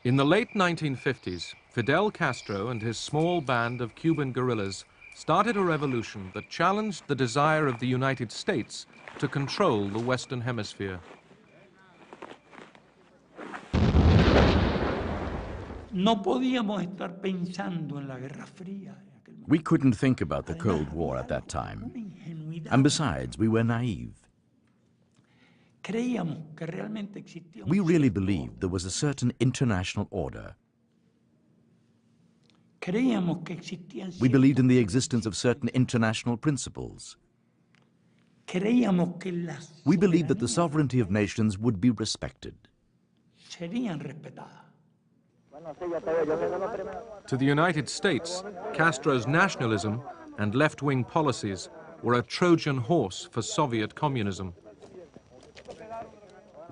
In the late 1950s, Fidel Castro and his small band of Cuban guerrillas started a revolution that challenged the desire of the United States to control the Western Hemisphere. We couldn't think about the Cold War at that time. And besides, we were naive. We really believed there was a certain international order. We believed in the existence of certain international principles. We believed that the sovereignty of nations would be respected. To the United States, Castro's nationalism and left-wing policies were a Trojan horse for Soviet communism.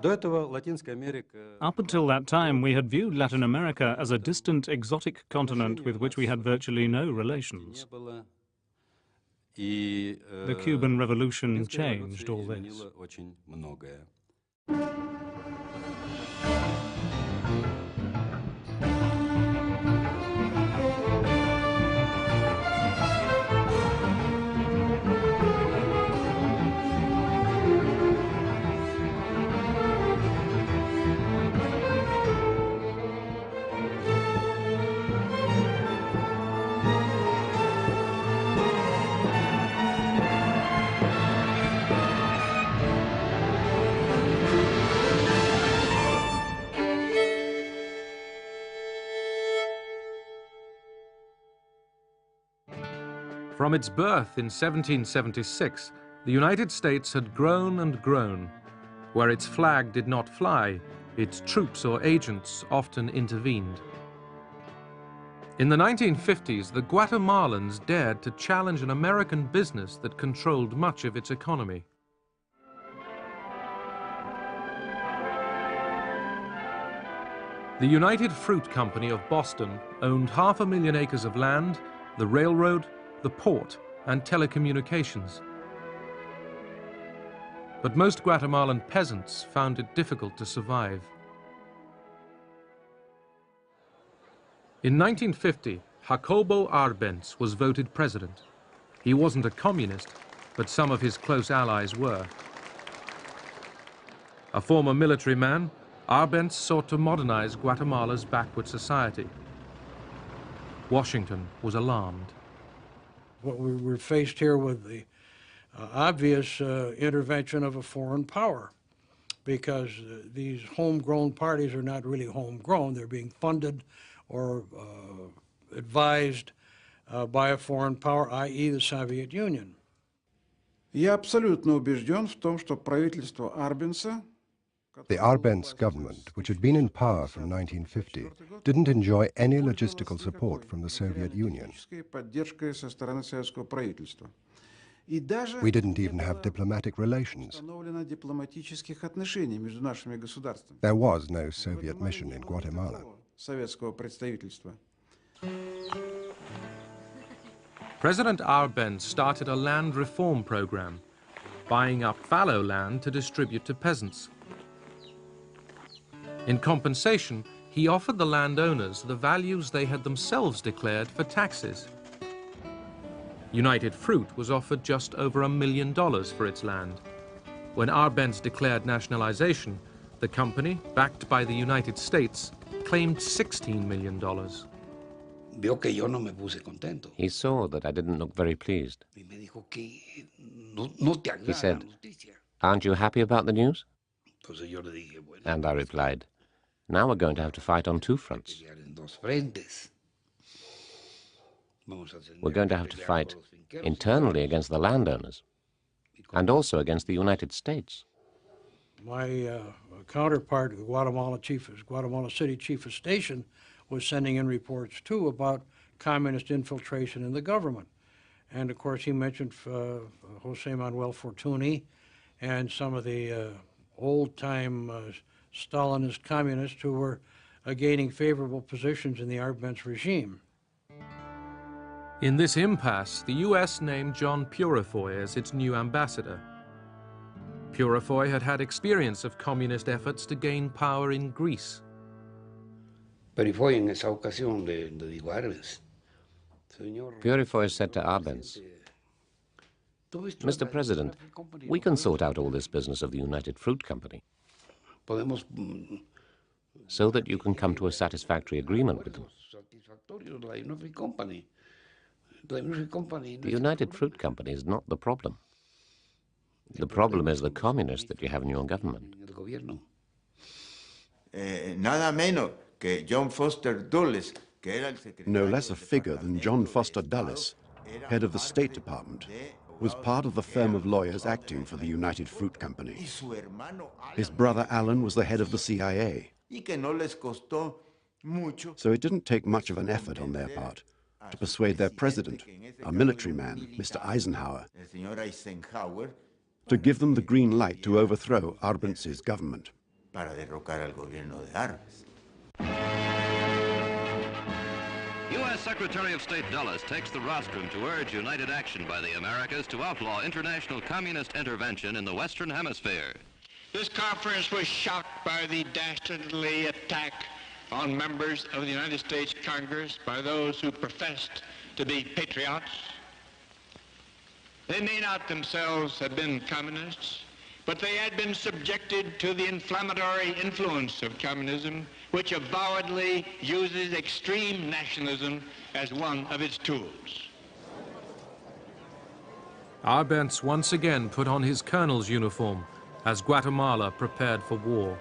Up until that time, we had viewed Latin America as a distant, exotic continent with which we had virtually no relations. The Cuban Revolution changed all this. From its birth in 1776, the United States had grown and grown. Where its flag did not fly, its troops or agents often intervened. In the 1950s, the Guatemalans dared to challenge an American business that controlled much of its economy. The United Fruit Company of Boston owned 500,000 acres of land, the railroad, the port, and telecommunications. But most Guatemalan peasants found it difficult to survive. In 1950, Jacobo Arbenz was voted president. He wasn't a communist, but some of his close allies were. A former military man, Arbenz sought to modernize Guatemala's backward society. Washington was alarmed. What we were faced here with the obvious intervention of a foreign power, because these homegrown parties are not really homegrown. They're being funded or advised by a foreign power, i.e. the Soviet Union. Я абсолютно убежден в том, что правительство Арбенса, the Arbenz government, which had been in power from 1950, didn't enjoy any logistical support from the Soviet Union. We didn't even have diplomatic relations. There was no Soviet mission in Guatemala. President Arbenz started a land reform program, buying up fallow land to distribute to peasants. In compensation, he offered the landowners the values they had themselves declared for taxes. United Fruit was offered just over $1 million for its land. When Arbenz declared nationalization, the company, backed by the United States, claimed $16 million. He saw that I didn't look very pleased. He said, "Aren't you happy about the news?" And I replied, "Now we're going to have to fight on two fronts. We're going to have to fight internally against the landowners and also against the United States." My counterpart, the Guatemala City Chief of Station, was sending in reports too about communist infiltration in the government. And of course he mentioned Jose Manuel Fortuny and some of the old-time Stalinist communists who were gaining favorable positions in the Arbenz regime. In this impasse, the U.S. named John Purifoy as its new ambassador. Purifoy had had experience of communist efforts to gain power in Greece. Purifoy said to Arbenz, "Mr. President, we can sort out all this business of the United Fruit Company so that you can come to a satisfactory agreement with them. The United Fruit Company is not the problem. The problem is the communists that you have in your government." No less a figure than John Foster Dulles, head of the State Department, was part of the firm of lawyers acting for the United Fruit Company. His brother Alan was the head of the CIA. So it didn't take much of an effort on their part to persuade their president, a military man, Mr. Eisenhower, to give them the green light to overthrow Arbenz's government. U.S. Secretary of State Dulles takes the rostrum to urge united action by the Americas to outlaw international communist intervention in the Western Hemisphere. This conference was shocked by the dastardly attack on members of the United States Congress by those who professed to be patriots. They may not themselves have been communists, but they had been subjected to the inflammatory influence of communism, which avowedly uses extreme nationalism as one of its tools. Arbenz once again put on his colonel's uniform as Guatemala prepared for war.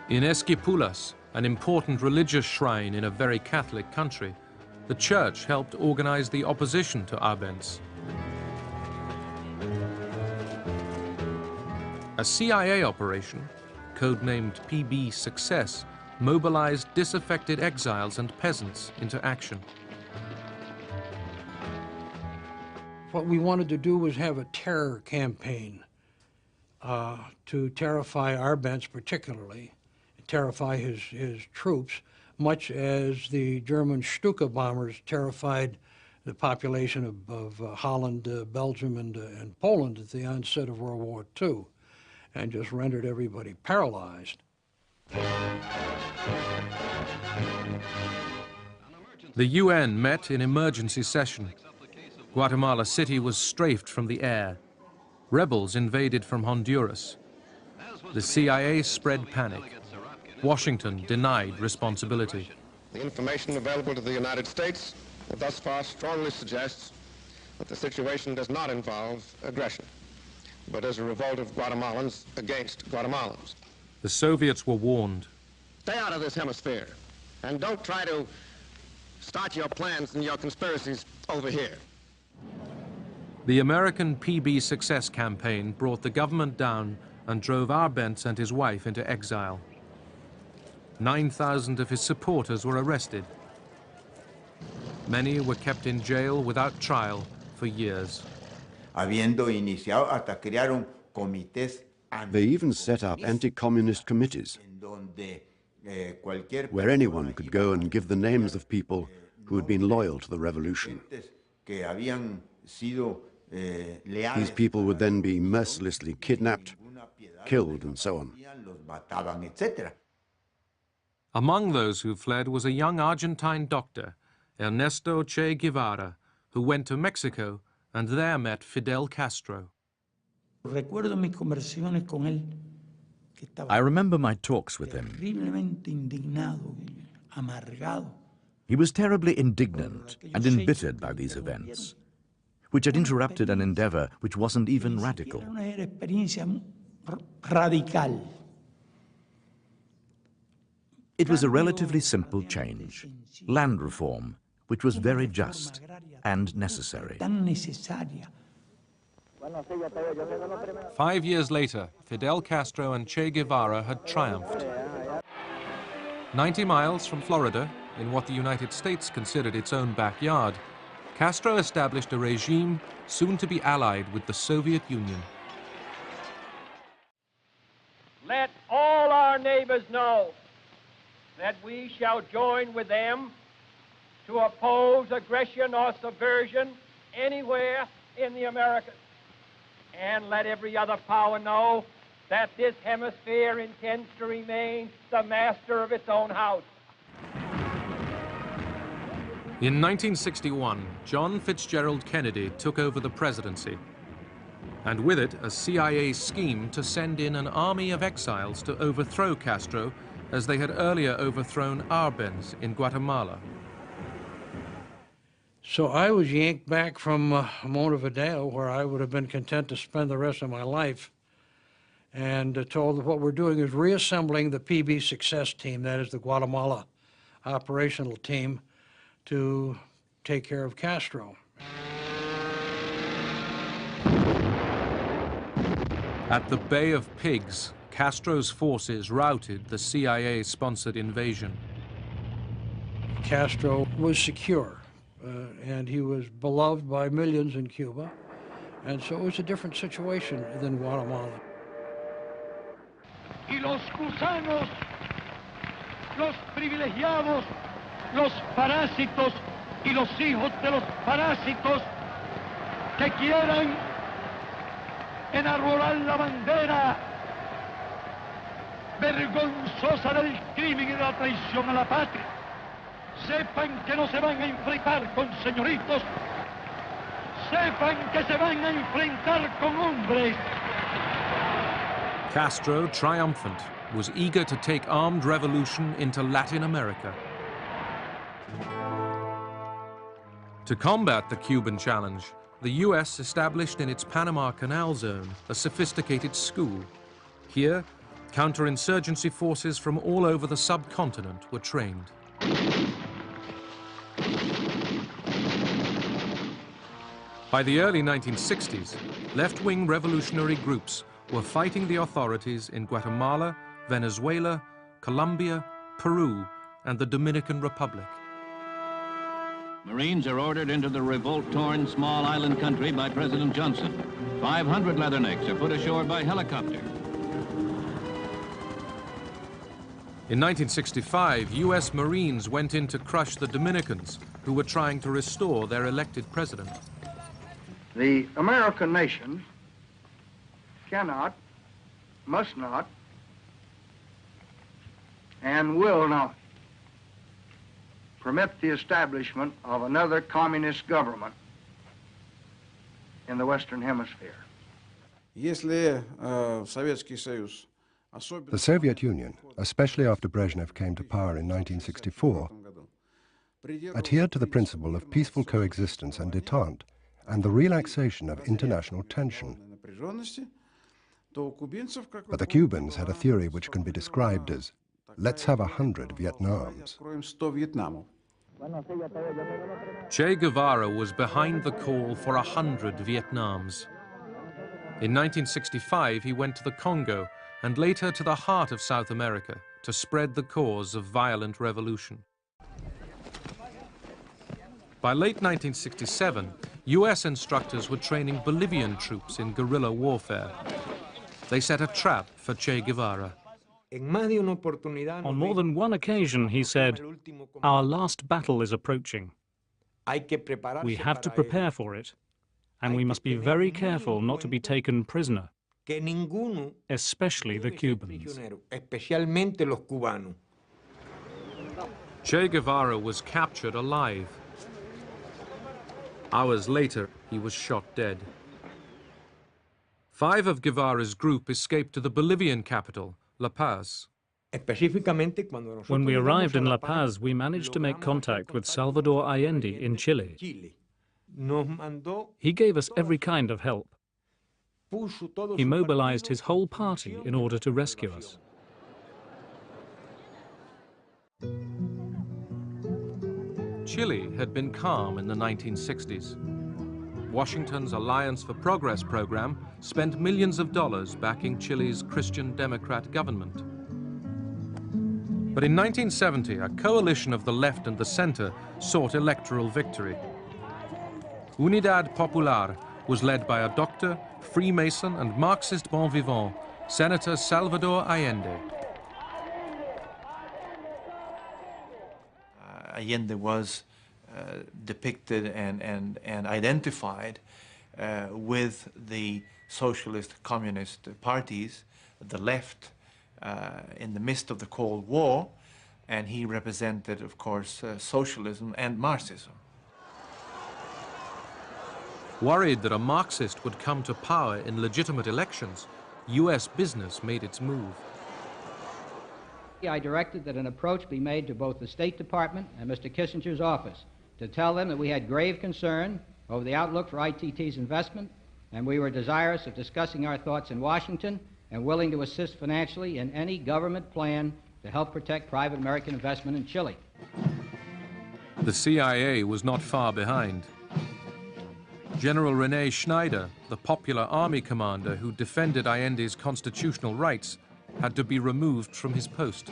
In Esquipulas, an important religious shrine in a very Catholic country, the church helped organize the opposition to Arbenz. A CIA operation, codenamed PB Success, mobilized disaffected exiles and peasants into action. What we wanted to do was have a terror campaign to terrify Arbenz particularly, terrify his troops, much as the German Stuka bombers terrified the population of Holland, Belgium, and Poland at the onset of World War II, and just rendered everybody paralyzed. The UN met in emergency session. Guatemala City was strafed from the air. Rebels invaded from Honduras. The CIA spread panic. Washington denied responsibility. The information available to the United States thus far strongly suggests that the situation does not involve aggression, but is a revolt of Guatemalans against Guatemalans. The Soviets were warned. Stay out of this hemisphere, and don't try to start your plans and your conspiracies over here. The American PB Success campaign brought the government down and drove Arbenz and his wife into exile. 9,000 of his supporters were arrested. Many were kept in jail without trial for years. They even set up anti-communist committees, where anyone could go and give the names of people who had been loyal to the revolution. These people would then be mercilessly kidnapped, killed, and so on. Among those who fled was a young Argentine doctor, Ernesto Che Guevara, who went to Mexico and there met Fidel Castro. I remember my talks with him. He was terribly indignant and embittered by these events, which had interrupted an endeavor which wasn't even radical. It was a relatively simple change, land reform, which was very just and necessary. 5 years later, Fidel Castro and Che Guevara had triumphed. 90 miles from Florida, in what the United States considered its own backyard, Castro established a regime soon to be allied with the Soviet Union. Let all our neighbors know that we shall join with them to oppose aggression or subversion anywhere in the Americas. and let every other power know that this hemisphere intends to remain the master of its own house. In 1961, John Fitzgerald Kennedy took over the presidency, and with it a CIA scheme to send in an army of exiles to overthrow Castro, as they had earlier overthrown Arbenz in Guatemala. So I was yanked back from Montevideo, where I would have been content to spend the rest of my life, and told that what we're doing is reassembling the PB Success Team, that is the Guatemala operational team, to take care of Castro. At the Bay of Pigs, Castro's forces routed the CIA-sponsored invasion. Castro was secure, and he was beloved by millions in Cuba, and so it was a different situation than Guatemala. Y los gusanos, los privilegiados, los parásitos y los hijos de los parásitos que quieran enarbolar la bandera vergonzosa del crimen y de la traición a la patria, sepan que no se van a enfrentar con señoritos, sepan que se van a enfrentar con hombres. Castro, triumphant, was eager to take armed revolution into Latin America. To combat the Cuban challenge, the US established in its Panama Canal zone a sophisticated school. Here, counterinsurgency forces from all over the subcontinent were trained. By the early 1960s, left-wing revolutionary groups were fighting the authorities in Guatemala, Venezuela, Colombia, Peru, and the Dominican Republic. Marines are ordered into the revolt-torn small island country by President Johnson. 500 Leathernecks are put ashore by helicopter. In 1965, US Marines went in to crush the Dominicans, who were trying to restore their elected president. The American nation cannot, must not, and will not permit the establishment of another communist government in the Western Hemisphere. The Soviet Union, especially after Brezhnev came to power in 1964, adhered to the principle of peaceful coexistence and détente and the relaxation of international tension. But the Cubans had a theory which can be described as, let's have 100 Vietnams. Che Guevara was behind the call for 100 Vietnams. In 1965, he went to the Congo and later to the heart of South America to spread the cause of violent revolution. By late 1967, US instructors were training Bolivian troops in guerrilla warfare. They set a trap for Che Guevara. On more than one occasion, he said, "Our last battle is approaching. We have to prepare for it, and we must be very careful not to be taken prisoner, especially the Cubans." Che Guevara was captured alive. Hours later, he was shot dead. 5 of Guevara's group escaped to the Bolivian capital, La Paz. When we arrived in La Paz, we managed to make contact with Salvador Allende in Chile. He gave us every kind of help. He mobilized his whole party in order to rescue us. Chile had been calm in the 1960s. Washington's Alliance for Progress program spent millions of dollars backing Chile's Christian Democrat government. But in 1970, a coalition of the left and the center sought electoral victory. Unidad Popular was led by a doctor, Freemason, and Marxist bon vivant, Senator Salvador Allende. Allende was depicted and identified with the socialist, communist parties, the left, in the midst of the Cold War, and he represented, of course, socialism and Marxism. Worried that a Marxist would come to power in legitimate elections, US business made its move. I directed that an approach be made to both the State Department and Mr. Kissinger's office to tell them that we had grave concern over the outlook for ITT's investment, and we were desirous of discussing our thoughts in Washington and willing to assist financially in any government plan to help protect private American investment in Chile. The CIA was not far behind. General René Schneider, the popular army commander who defended Allende's constitutional rights, had to be removed from his post.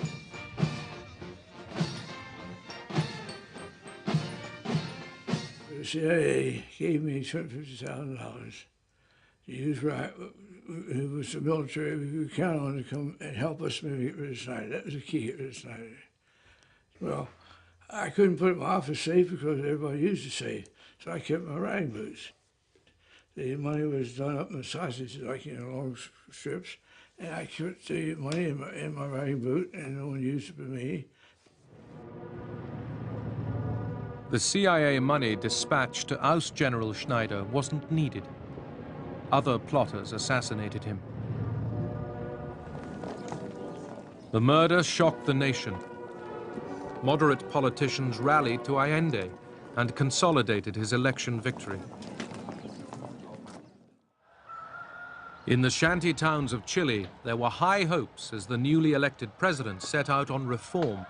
The CIA gave me $250,000 to use right. It was the military we could count on to come and help us maybe get rid of Snyder. That was the key, get rid of Snyder. Well, I couldn't put it in my office safe because everybody used the safe, so I kept my riding boots. The money was done up in sausages, like long strips, and I kept the money in my riding boot, and no one used it but me. The CIA money dispatched to oust General Schneider wasn't needed. Other plotters assassinated him. The murder shocked the nation. Moderate politicians rallied to Allende and consolidated his election victory. In the shanty towns of Chile, there were high hopes as the newly elected president set out on reform,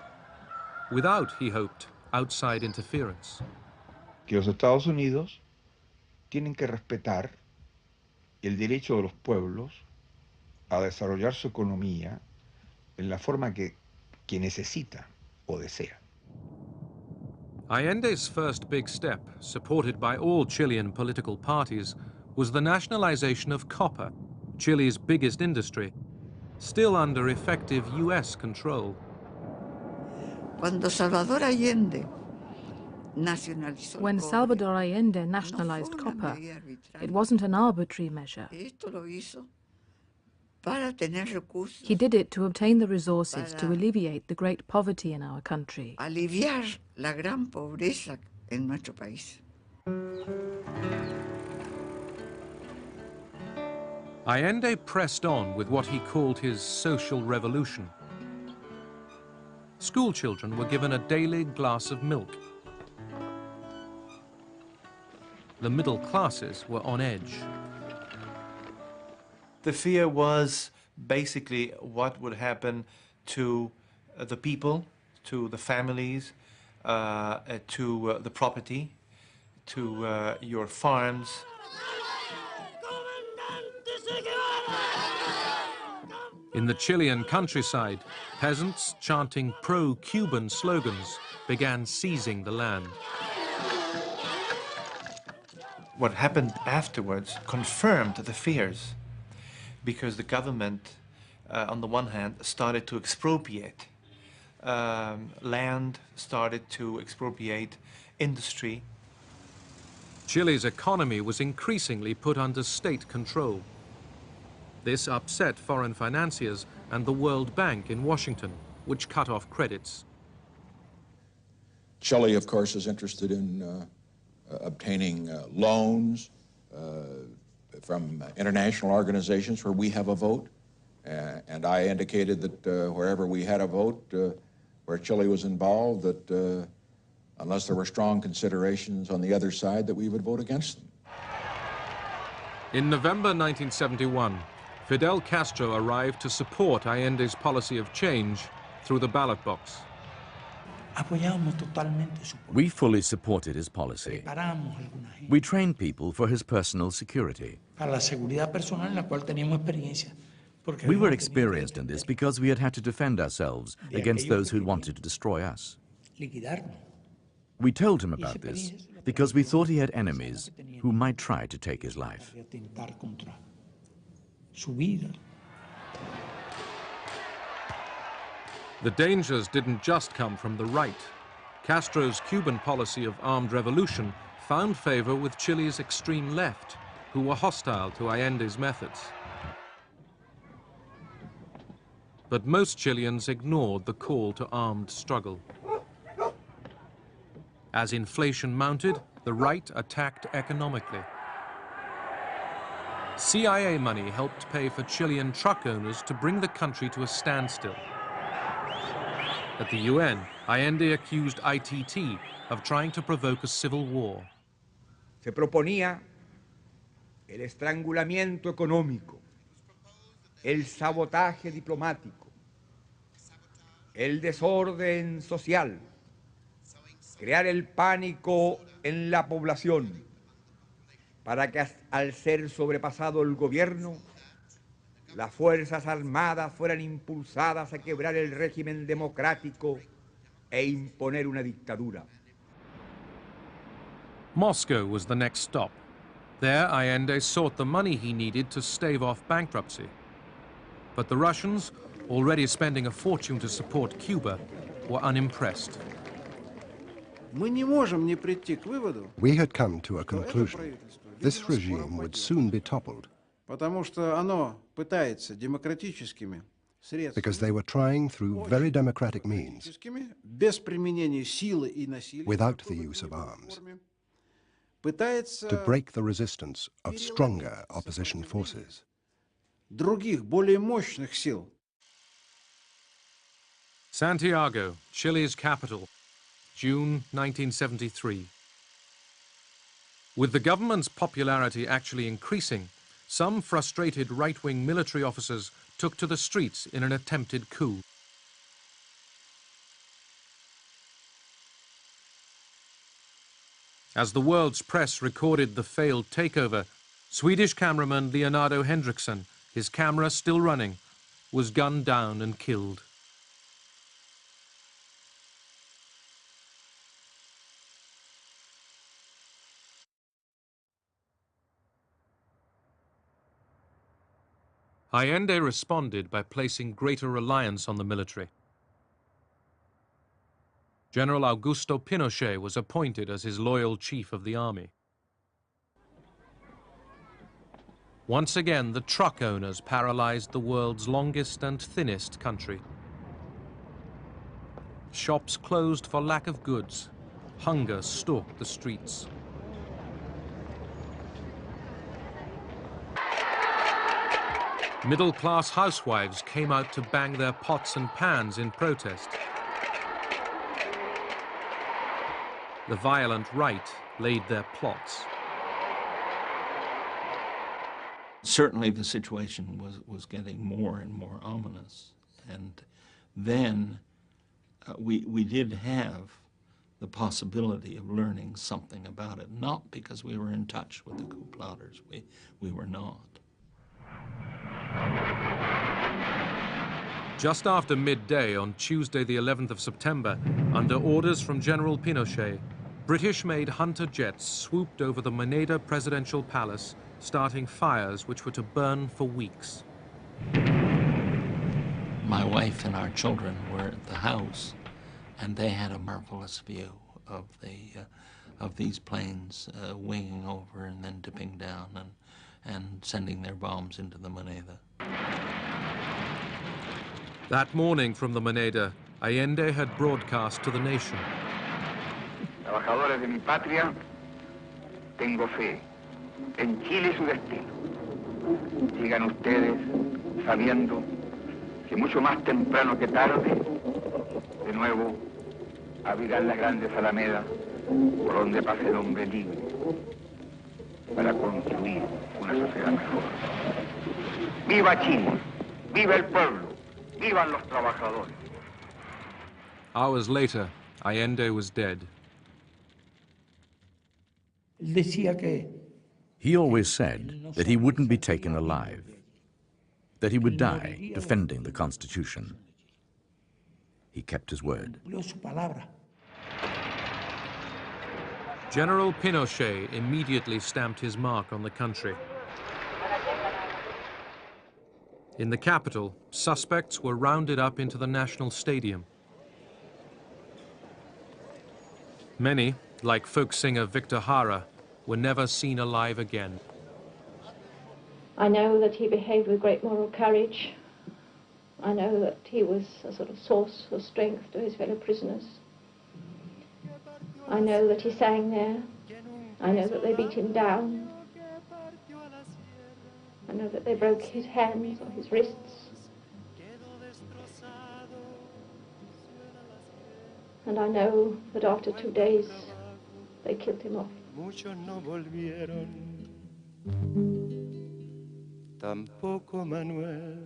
without, he hoped, outside interference. Que los Estados Unidos tienen que respetar el derecho de los pueblos a desarrollar su economía en la forma que necesita o desea. Allende's first big step, supported by all Chilean political parties, was the nationalization of copper, Chile's biggest industry, still under effective US control. When Salvador Allende nationalized copper, it wasn't an arbitrary measure. He did it to obtain the resources to alleviate the great poverty in our country. Aliviar la gran pobreza en nuestro país. Allende pressed on with what he called his social revolution. School children were given a daily glass of milk. The middle classes were on edge. The fear was basically what would happen to the people, to the families, to the property, to your farms. In the Chilean countryside, peasants chanting pro-Cuban slogans began seizing the land. What happened afterwards confirmed the fears, because the government, on the one hand, started to expropriate land, started to expropriate industry. Chile's economy was increasingly put under state control. This upset foreign financiers and the World Bank in Washington, which cut off credits. Chile, of course, is interested in obtaining loans from international organizations where we have a vote. And I indicated that wherever we had a vote, where Chile was involved, that unless there were strong considerations on the other side, that we would vote against them. In November 1971, Fidel Castro arrived to support Allende's policy of change through the ballot box. We fully supported his policy. We trained people for his personal security. We were experienced in this because we had had to defend ourselves against those who wanted to destroy us. We told him about this because we thought he had enemies who might try to take his life. The dangers didn't just come from the right. Castro's Cuban policy of armed revolution found favor with Chile's extreme left, who were hostile to Allende's methods. But most Chileans ignored the call to armed struggle. As inflation mounted, the right attacked economically. CIA money helped pay for Chilean truck owners to bring the country to a standstill. At the UN, Allende accused ITT of trying to provoke a civil war. Se proponía el estrangulamiento económico, el sabotaje diplomático, el desorden social, crear el pánico en la población para que al ser sobrepasado el gobierno, las Fuerzas Armadas fueran impulsadas a quebrar el régimen democrático e imponer una dictadura. Moscow was the next stop. There, Allende sought the money he needed to stave off bankruptcy. But the Russians, already spending a fortune to support Cuba, were unimpressed. We had come to a conclusion. This regime would soon be toppled because they were trying through very democratic means, without the use of arms, to break the resistance of stronger opposition forces. Santiago, Chile's capital, June 1973. With the government's popularity actually increasing, some frustrated right-wing military officers took to the streets in an attempted coup. As the world's press recorded the failed takeover, Swedish cameraman Leonardo Henriksson, his camera still running, was gunned down and killed. Allende responded by placing greater reliance on the military. General Augusto Pinochet was appointed as his loyal chief of the army. Once again, the truck owners paralyzed the world's longest and thinnest country. Shops closed for lack of goods. Hunger stalked the streets. Middle-class housewives came out to bang their pots and pans in protest. The violent right laid their plots. Certainly the situation was getting more and more ominous. And then we did have the possibility of learning something about it, not because we were in touch with the coup plotters. We were not. Just after midday on Tuesday the 11th of September, under orders from General Pinochet, British-made Hunter jets swooped over the Moneda presidential palace, starting fires which were to burn for weeks. My wife and our children were at the house, and they had a marvelous view of these planes winging over and then dipping down and sending their bombs into the Moneda. That morning from the Moneda, Allende had broadcast to the nation. Trabajadores de mi patria, tengo fe en Chile y su destino. Sigan ustedes sabiendo que mucho más temprano que tarde, de nuevo, abrirán las grandes alamedas por donde pase el hombre libre para construir una sociedad mejor. ¡Viva Chile! ¡Viva el pueblo! ¡Vivan los trabajadores! Hours later, Allende was dead. He always said that he wouldn't be taken alive, that he would die defending the Constitution. He kept his word. General Pinochet immediately stamped his mark on the country. In the capital, suspects were rounded up into the National Stadium. Many, like folk singer Victor Jara, were never seen alive again. I know that he behaved with great moral courage. I know that he was a sort of source of strength to his fellow prisoners. I know that he sang there. I know that they beat him down. I know that they broke his hands or his wrists. And I know that after 2 days, they killed him off. Muchos no volvieron, tampoco Manuel.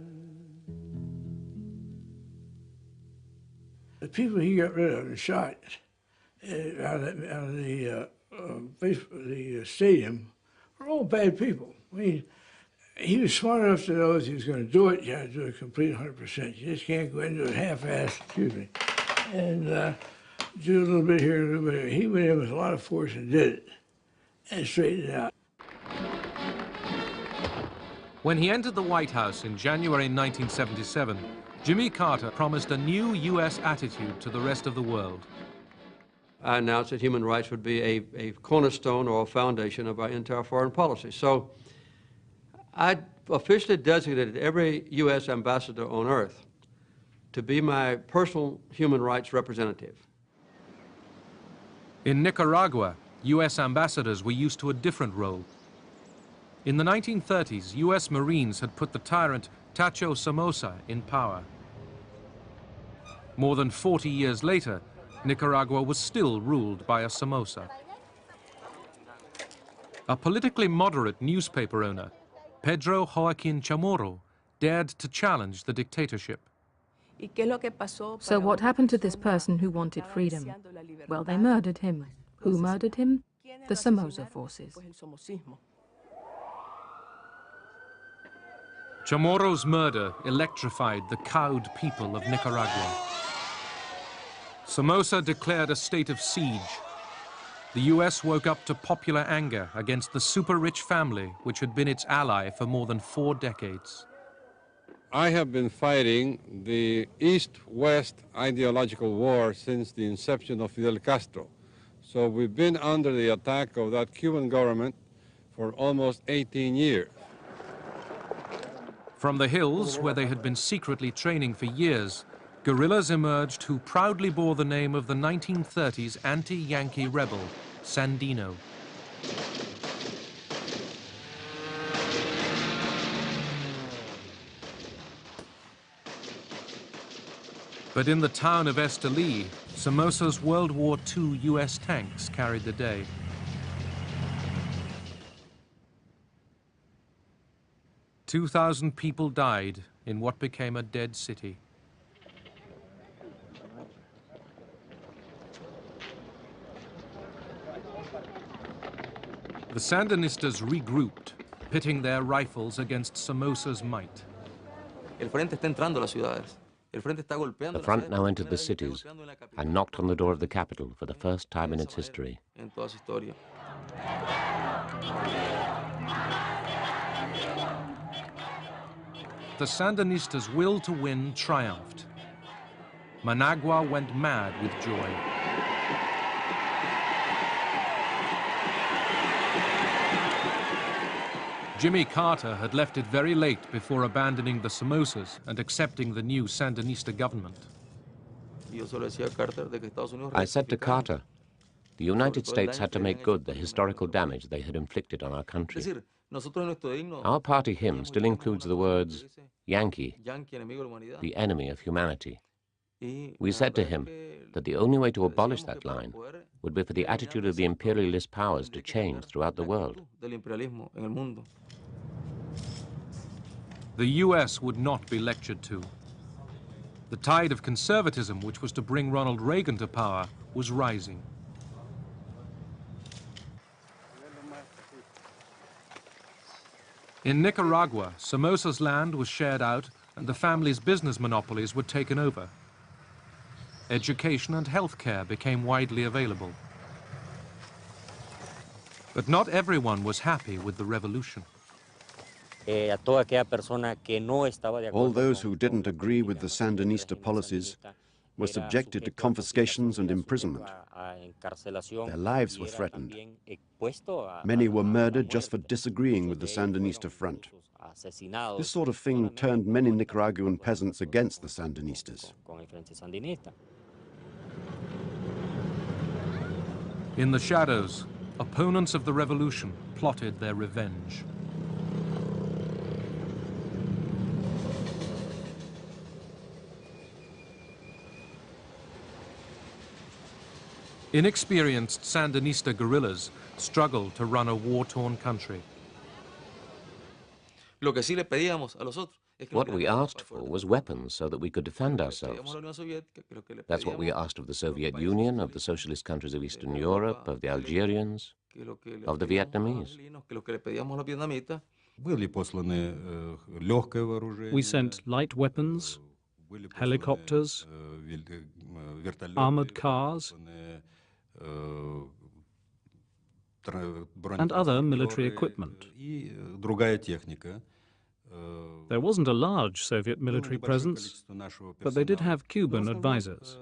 The people he got rid of and shot out of the stadium were all bad people. I mean, he was smart enough to know if he was going to do it, you had to do it complete 100%. You just can't go into it half-assed, excuse me, and do a little bit here and a little bit there. He went in with a lot of force and did it, and straightened it out. When he entered the White House in January 1977, Jimmy Carter promised a new U.S. attitude to the rest of the world. I announced that human rights would be a cornerstone or a foundation of our entire foreign policy. So I officially designated every U.S. ambassador on earth to be my personal human rights representative. In Nicaragua, U.S. ambassadors were used to a different role. In the 1930s, U.S. Marines had put the tyrant Tacho Somoza in power. More than 40 years later, Nicaragua was still ruled by a Somoza. A politically moderate newspaper owner, Pedro Joaquin Chamorro, dared to challenge the dictatorship. So what happened to this person who wanted freedom? Well, they murdered him. Who murdered him? The Somoza forces. Chamorro's murder electrified the cowed people of Nicaragua. Somoza declared a state of siege. The US woke up to popular anger against the super-rich family which had been its ally for more than 4 decades. I have been fighting the East-West ideological war since the inception of Fidel Castro. So we've been under the attack of that Cuban government for almost 18 years. From the hills, where they had been secretly training for years, guerrillas emerged who proudly bore the name of the 1930s anti-Yankee rebel, Sandino. But in the town of Esteli, Somoza's World War II US tanks carried the day. "2,000 people died in what became a dead city. The Sandinistas regrouped, pitting their rifles against Somoza's might. The front now entered the cities and knocked on the door of the capital for the first time in its history. The Sandinistas' will to win triumphed. Managua went mad with joy. Jimmy Carter had left it very late before abandoning the Somozas and accepting the new Sandinista government. I said to Carter, the United States had to make good the historical damage they had inflicted on our country. Our party hymn still includes the words, Yankee, the enemy of humanity. We said to him that the only way to abolish that line would be for the attitude of the imperialist powers to change throughout the world. The US would not be lectured to. The tide of conservatism, which was to bring Ronald Reagan to power, was rising. In Nicaragua, Somoza's land was shared out and the family's business monopolies were taken over. Education and health care became widely available. But not everyone was happy with the revolution. All those who didn't agree with the Sandinista policies were subjected to confiscations and imprisonment. Their lives were threatened. Many were murdered just for disagreeing with the Sandinista front. This sort of thing turned many Nicaraguan peasants against the Sandinistas. In the shadows, opponents of the revolution plotted their revenge. Inexperienced Sandinista guerrillas struggled to run a war-torn country. What we asked for was weapons so that we could defend ourselves. That's what we asked of the Soviet Union, of the socialist countries of Eastern Europe, of the Algerians, of the Vietnamese. We sent light weapons, helicopters, armored cars, and other military equipment. There wasn't a large Soviet military presence, but they did have Cuban advisors.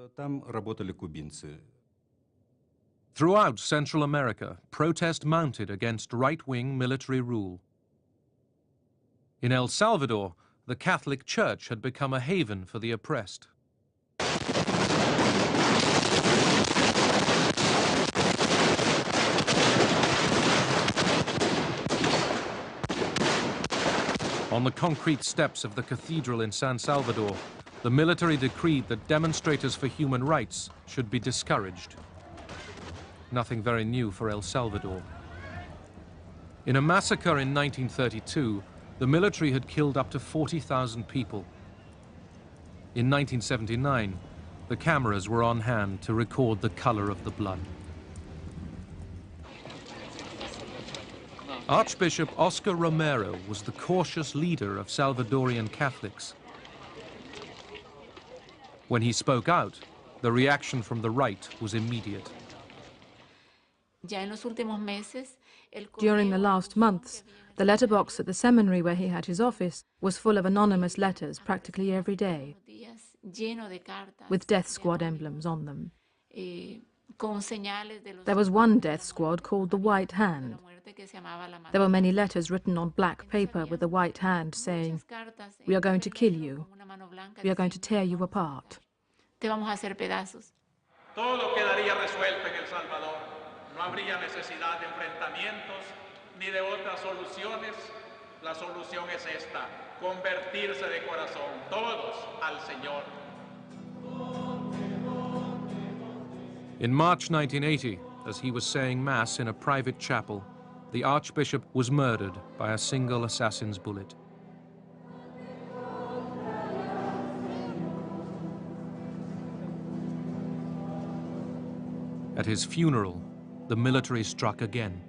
Throughout Central America, protest mounted against right-wing military rule. In El Salvador, the Catholic Church had become a haven for the oppressed. On the concrete steps of the cathedral in San Salvador, the military decreed that demonstrators for human rights should be discouraged. Nothing very new for El Salvador. In a massacre in 1932, the military had killed up to 40,000 people. In 1979, the cameras were on hand to record the color of the blood. Archbishop Oscar Romero was the cautious leader of Salvadorian Catholics. When he spoke out, the reaction from the right was immediate. During the last months, the letterbox at the seminary where he had his office was full of anonymous letters practically every day, with death squad emblems on them. There was one death squad called the White Hand. There were many letters written on black paper with a white hand saying, "We are going to kill you. We are going to tear you apart." Todo quedaría resuelto en El Salvador. No habría necesidad de enfrentamientos ni de otras soluciones. La solución es esta: convertirse de corazón todos al Señor. In March 1980, as he was saying Mass in a private chapel, the Archbishop was murdered by a single assassin's bullet. At his funeral, the military struck again.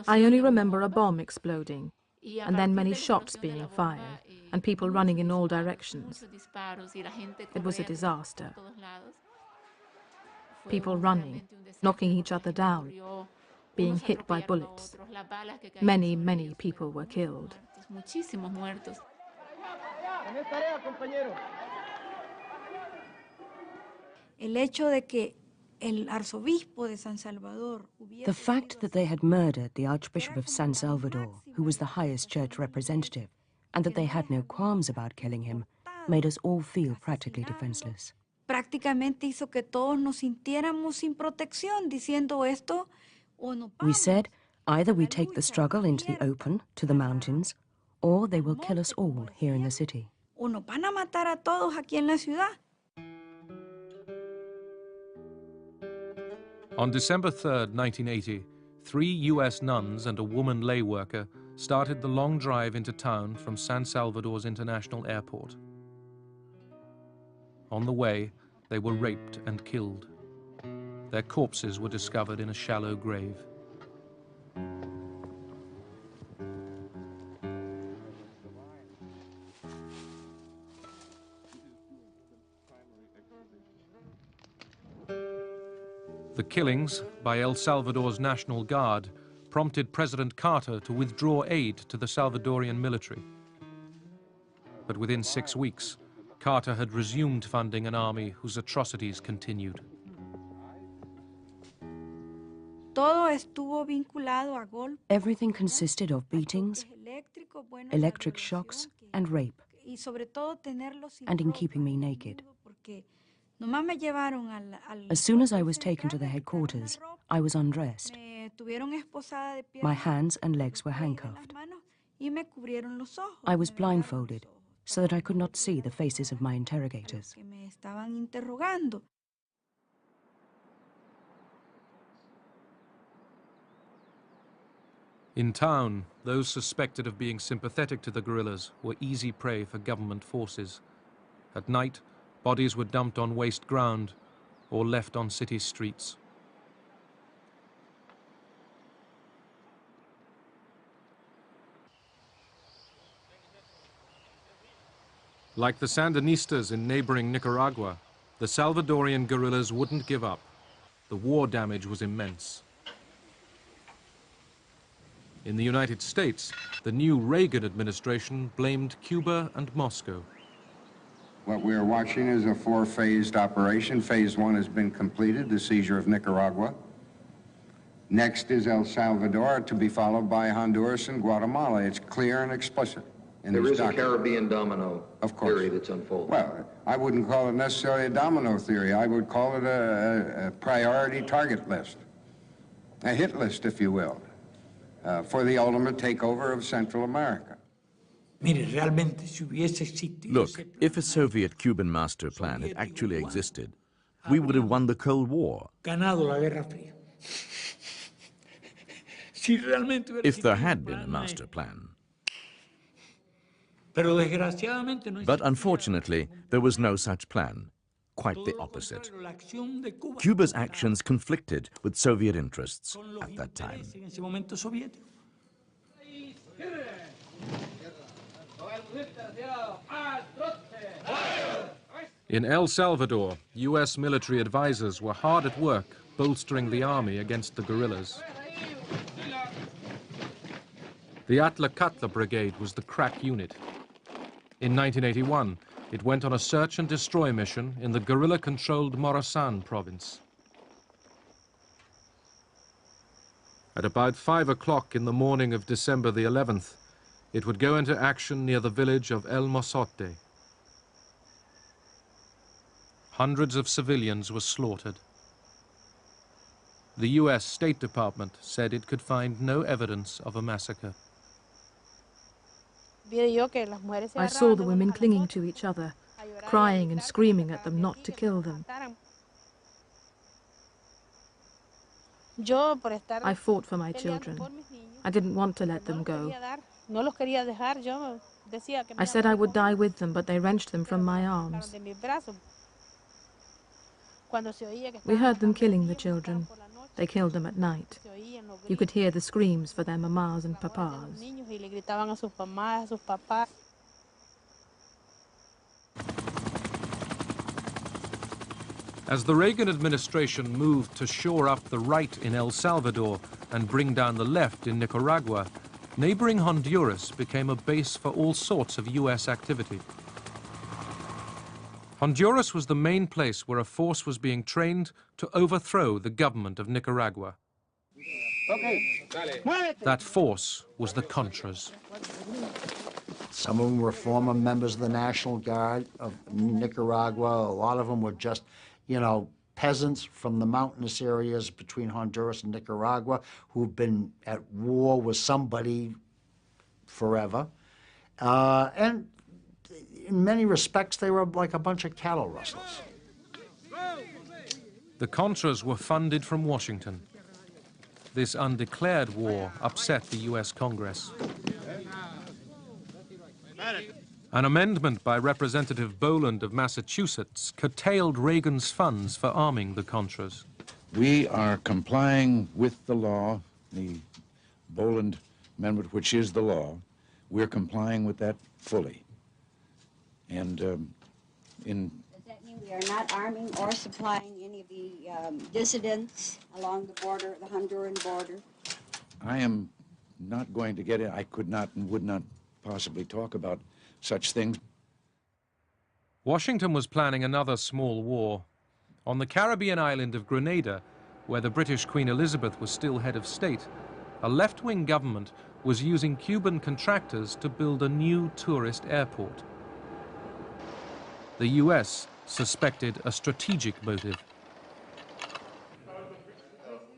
I only remember a bomb exploding, and then many shots being fired, and people running in all directions. It was a disaster. People running, knocking each other down, being hit by bullets. Many, many people were killed. The fact that they had murdered the Archbishop of San Salvador, who was the highest church representative, and that they had no qualms about killing him, made us all feel practically defenseless. We said, either we take the struggle into the open, to the mountains, or they will kill us all here in the city. On December 3rd, 1980, 3 US nuns and a woman lay worker started the long drive into town from San Salvador's international airport. On the way, they were raped and killed. Their corpses were discovered in a shallow grave. The killings by El Salvador's National Guard prompted President Carter to withdraw aid to the Salvadorian military. But within 6 weeks, Carter had resumed funding an army whose atrocities continued. Everything consisted of beatings, electric shocks, and rape, and in keeping me naked. As soon as I was taken to the headquarters, I was undressed. My hands and legs were handcuffed. I was blindfolded, so that I could not see the faces of my interrogators. In town, those suspected of being sympathetic to the guerrillas were easy prey for government forces. At night, bodies were dumped on waste ground or left on city streets. Like the Sandinistas in neighboring Nicaragua, the Salvadorian guerrillas wouldn't give up. The war damage was immense. In the United States, the new Reagan administration blamed Cuba and Moscow. What we are watching is a four-phased operation. Phase one has been completed, the seizure of Nicaragua. Next is El Salvador, to be followed by Honduras and Guatemala. It's clear and explicit in There these is a documents. Caribbean domino theory that's unfolding. Well, I wouldn't call it necessarily a domino theory. I would call it a priority target list, a hit list, if you will, for the ultimate takeover of Central America. Look, if a Soviet-Cuban master plan had actually existed, we would have won the Cold War. If there had been a master plan. But unfortunately, there was no such plan. Quite the opposite. Cuba's actions conflicted with Soviet interests at that time. In El Salvador, US military advisors were hard at work bolstering the army against the guerrillas. The Atlacatla Brigade was the crack unit. In 1981, it went on a search and destroy mission in the guerrilla-controlled Morazan province. At about 5 o'clock in the morning of December the 11th, it would go into action near the village of El Mozote. Hundreds of civilians were slaughtered. The US State Department said it could find no evidence of a massacre. I saw the women clinging to each other, crying and screaming at them not to kill them. I fought for my children. I didn't want to let them go. I said I would die with them, but they wrenched them from my arms. We heard them killing the children. They killed them at night. You could hear the screams for their mamas and papas. As the Reagan administration moved to shore up the right in El Salvador and bring down the left in Nicaragua, neighboring Honduras became a base for all sorts of US activity. Honduras was the main place where a force was being trained to overthrow the government of Nicaragua. That force was the Contras. Some of them were former members of the National Guard of Nicaragua. A lot of them were just, you know, peasants from the mountainous areas between Honduras and Nicaragua who've been at war with somebody forever. And in many respects, they were like a bunch of cattle rustlers. The Contras were funded from Washington. This undeclared war upset the US Congress. An amendment by Representative Boland of Massachusetts curtailed Reagan's funds for arming the Contras. We are complying with the law, the Boland Amendment, which is the law. We're complying with that fully. And Does that mean we are not arming or supplying any of the dissidents along the border, the Honduran border? I am not going to get it. I could not and would not possibly talk about such things. Washington was planning another small war. On the Caribbean island of Grenada, where the British Queen Elizabeth was still head of state, a left-wing government was using Cuban contractors to build a new tourist airport. The US suspected a strategic motive.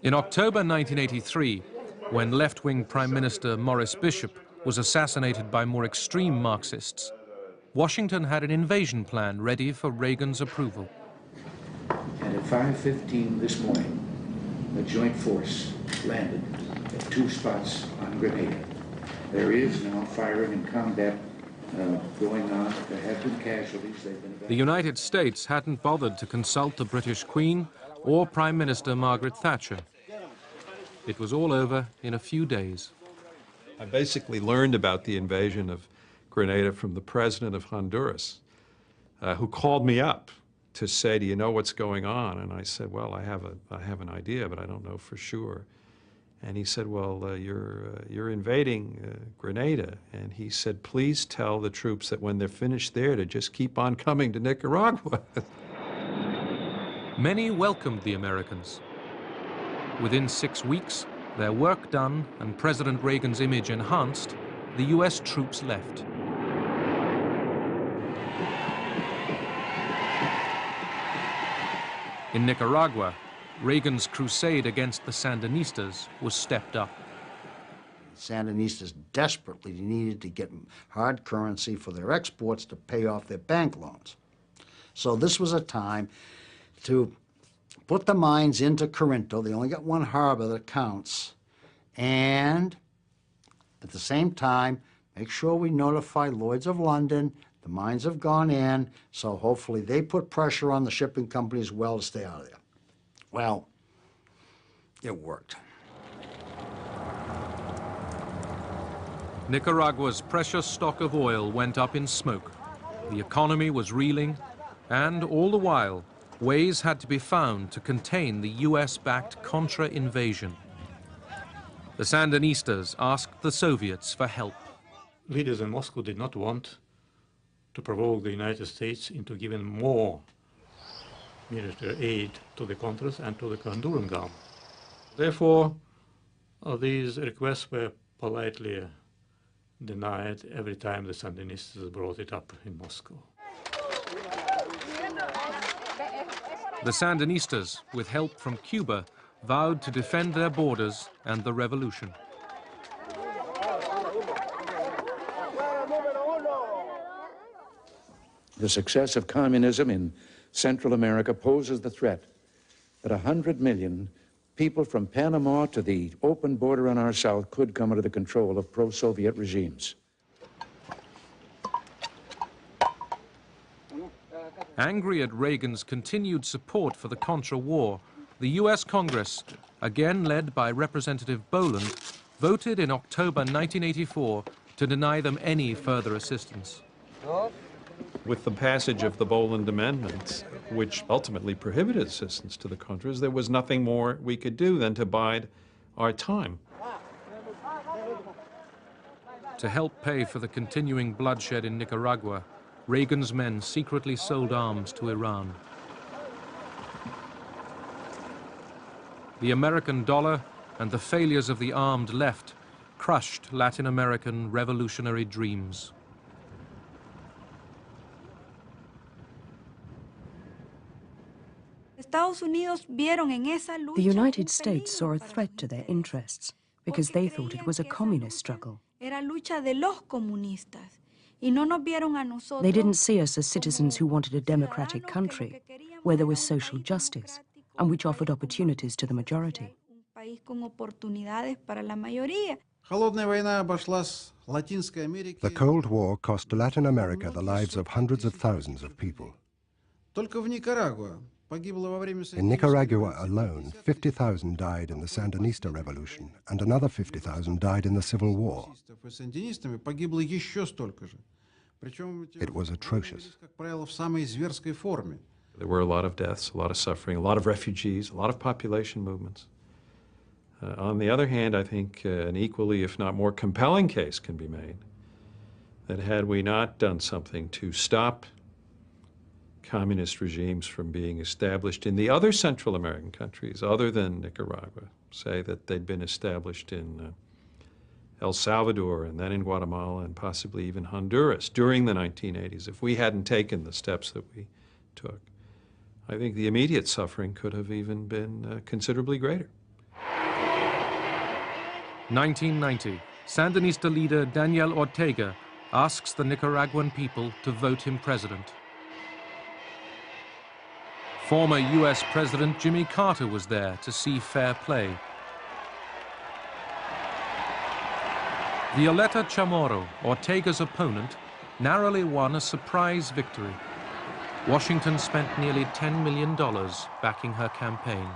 In October 1983, when left-wing Prime Minister Maurice Bishop was assassinated by more extreme Marxists, Washington had an invasion plan ready for Reagan's approval. And at 5:15 this morning, a joint force landed at 2 spots on Grenada. There is now firing and combat going on. There have been casualties. The United States hadn't bothered to consult the British Queen or Prime Minister Margaret Thatcher. It was all over in a few days. I basically learned about the invasion of Grenada from the president of Honduras, who called me up to say, do you know what's going on? And I said, well, I have an idea, but I don't know for sure. And he said, well, you're invading Grenada. And he said, please tell the troops that when they're finished there to just keep on coming to Nicaragua. Many welcomed the Americans. Within 6 weeks, their work done and President Reagan's image enhanced, the US troops left. In Nicaragua, Reagan's crusade against the Sandinistas was stepped up. Sandinistas desperately needed to get hard currency for their exports to pay off their bank loans. So this was a time to put the mines into Corinto. They only got one harbor that counts. And at the same time, make sure we notify Lloyd's of London. The mines have gone in, so hopefully they put pressure on the shipping companies as well to stay out of there. Well, it worked. Nicaragua's precious stock of oil went up in smoke. The economy was reeling, and all the while, ways had to be found to contain the US-backed Contra invasion. The Sandinistas asked the Soviets for help. Leaders in Moscow did not want to provoke the United States into giving more military aid to the Contras and to the Honduran government. Therefore, these requests were politely denied every time the Sandinistas brought it up in Moscow. The Sandinistas, with help from Cuba, vowed to defend their borders and the revolution. The success of communism in Central America poses the threat that 100 million people from Panama to the open border on our south could come under the control of pro-Soviet regimes. Angry at Reagan's continued support for the Contra War, the US Congress, again led by Representative Boland, voted in October 1984 to deny them any further assistance. With the passage of the Boland Amendments, which ultimately prohibited assistance to the Contras, there was nothing more we could do than to bide our time. To help pay for the continuing bloodshed in Nicaragua, Reagan's men secretly sold arms to Iran. The American dollar and the failures of the armed left crushed Latin American revolutionary dreams. The United States saw a threat to their interests because they thought it was a communist struggle. They didn't see us as citizens who wanted a democratic country where there was social justice and which offered opportunities to the majority. The Cold War cost Latin America the lives of hundreds of thousands of people. In Nicaragua alone, 50,000 died in the Sandinista Revolution, and another 50,000 died in the Civil War. It was atrocious. There were a lot of deaths, a lot of suffering, a lot of refugees, a lot of population movements. On the other hand, I think an equally, if not more compelling case can be made that had we not done something to stop communist regimes from being established in the other Central American countries other than Nicaragua, say that they'd been established in El Salvador and then in Guatemala and possibly even Honduras during the 1980s, if we hadn't taken the steps that we took, I think the immediate suffering could have even been considerably greater. 1990, Sandinista leader Daniel Ortega asks the Nicaraguan people to vote him president. Former US President Jimmy Carter was there to see fair play. Violeta Chamorro, Ortega's opponent, narrowly won a surprise victory. Washington spent nearly $10 million backing her campaign.